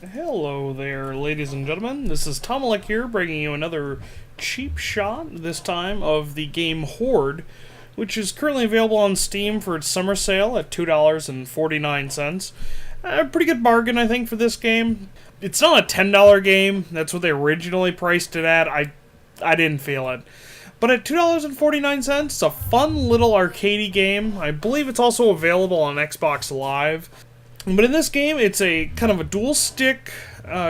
Hello there, ladies and gentlemen. This is Tomalek here, bringing you another cheap shot, this time of the game Hoard, which is currently available on Steam for its summer sale at $2.49. A pretty good bargain, I think, for this game. It's not a $10 game. That's what they originally priced it at. I didn't feel it. But at $2.49, it's a fun little arcadey game. I believe it's also available on Xbox Live. But in this game, it's a kind of a dual-stick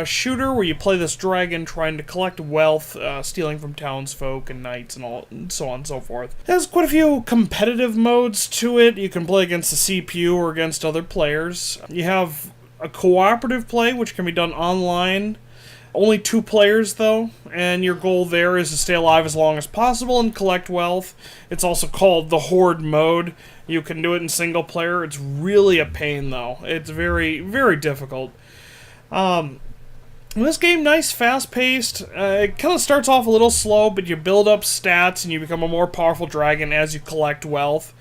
shooter where you play this dragon trying to collect wealth, stealing from townsfolk and knights and so on and so forth. It has quite a few competitive modes to it. You can play against the CPU or against other players. You have a cooperative play, which can be done online. Only 2 players, though, and your goal there is to stay alive as long as possible and collect wealth. It's also called the Hoard mode. You can do it in single player. It's really a pain, though. It's very, very difficult. This game, nice, fast-paced. It kind of starts off a little slow, but you build up stats and you become a more powerful dragon as you collect wealth.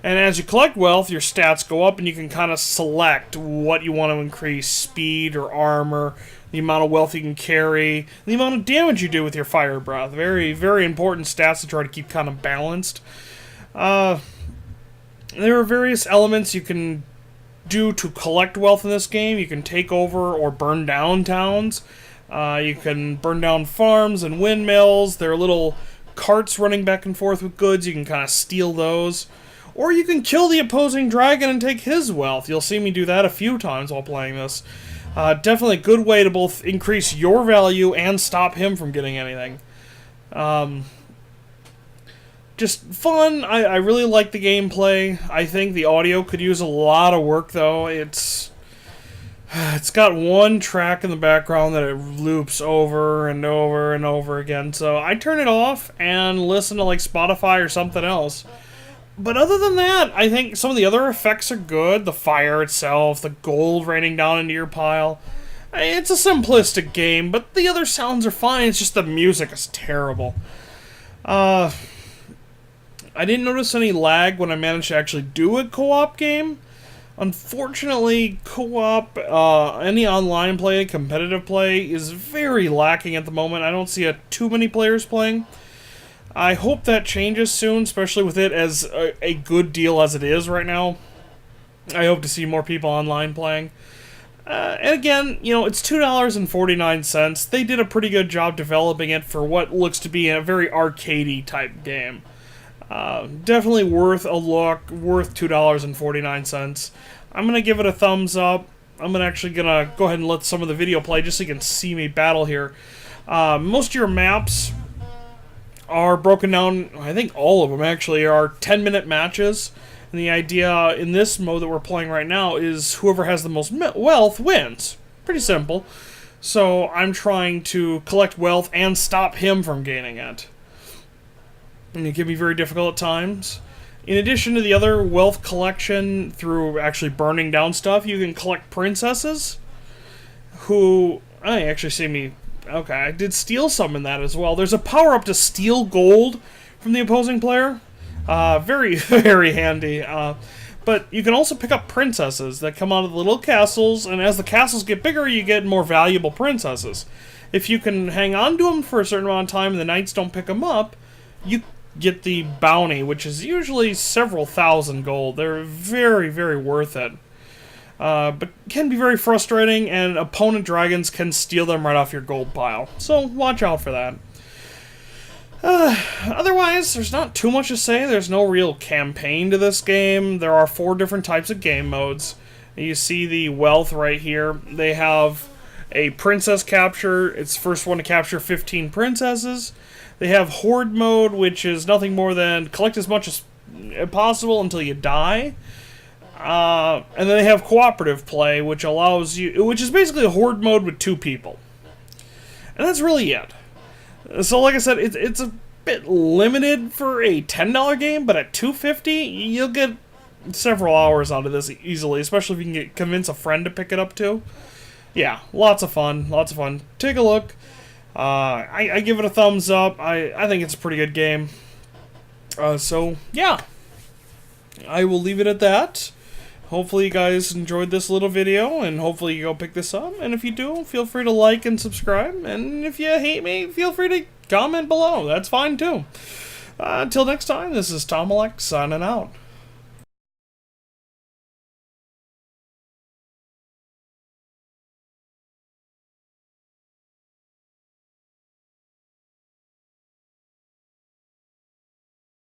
And as you collect wealth, your stats go up and you can kind of select what you want to increase, speed or armor, the amount of wealth you can carry, the amount of damage you do with your fire breath. Very, very important stats to try to keep kind of balanced. There are various elements you can do to collect wealth in this game. You can take over or burn down towns. You can burn down farms and windmills. There are little carts running back and forth with goods. You can kind of steal those. Or you can kill the opposing dragon and take his wealth. You'll see me do that a few times while playing this. Definitely a good way to both increase your value and stop him from getting anything. Just fun. I really like the gameplay. I think the audio could use a lot of work, though. It's got one track in the background that it loops over and over and over again. So I turn it off and listen to like Spotify or something else. But other than that, I think some of the other effects are good. The fire itself, the gold raining down into your pile. It's a simplistic game, but the other sounds are fine. It's just the music is terrible. I didn't notice any lag when I managed to actually do a co-op game. Unfortunately, co-op, any online play, competitive play, is very lacking at the moment. I don't see too many players playing. I hope that changes soon, especially with it as a good deal as it is right now. I hope to see more people online playing. And again, you know, it's $2.49. They did a pretty good job developing it for what looks to be a very arcadey type game. Definitely worth a look, worth $2.49. I'm going to give it a thumbs up. I'm actually going to go ahead and let some of the video play just so you can see me battle here. Most of your maps are broken down, I think all of them actually, are 10-minute matches. And the idea in this mode that we're playing right now is whoever has the most wealth wins. Pretty simple. So I'm trying to collect wealth and stop him from gaining it. And it can be very difficult at times. In addition to the other wealth collection through actually burning down stuff, you can collect princesses who... I actually see me... Okay, I did steal some in that as well. There's a power-up to steal gold from the opposing player. Very, very handy. But you can also pick up princesses that come out of the little castles, and as the castles get bigger, you get more valuable princesses. If you can hang on to them for a certain amount of time and the knights don't pick them up, you get the bounty, which is usually several thousand gold. They're very, very worth it. But can be very frustrating, and opponent dragons can steal them right off your gold pile. So watch out for that. Otherwise, there's not too much to say. There's no real campaign to this game. There are 4 different types of game modes. You see the wealth right here. They have a princess capture. It's the first one to capture 15 princesses. They have Hoard mode, which is nothing more than collect as much as possible until you die. And then they have cooperative play, which is basically a Hoard mode with 2 people. And that's really it. So like I said, it's a bit limited for a $10 game, but at $2.50, you'll get several hours out of this easily, especially if you can convince a friend to pick it up too. Yeah, lots of fun, lots of fun. Take a look. I give it a thumbs up. I think it's a pretty good game. So, yeah. I will leave it at that. hopefully you guys enjoyed this little video, and hopefully you go pick this up. And if you do, feel free to like and subscribe. And if you hate me, feel free to comment below. That's fine too. Until next time, this is Tom Alex signing out.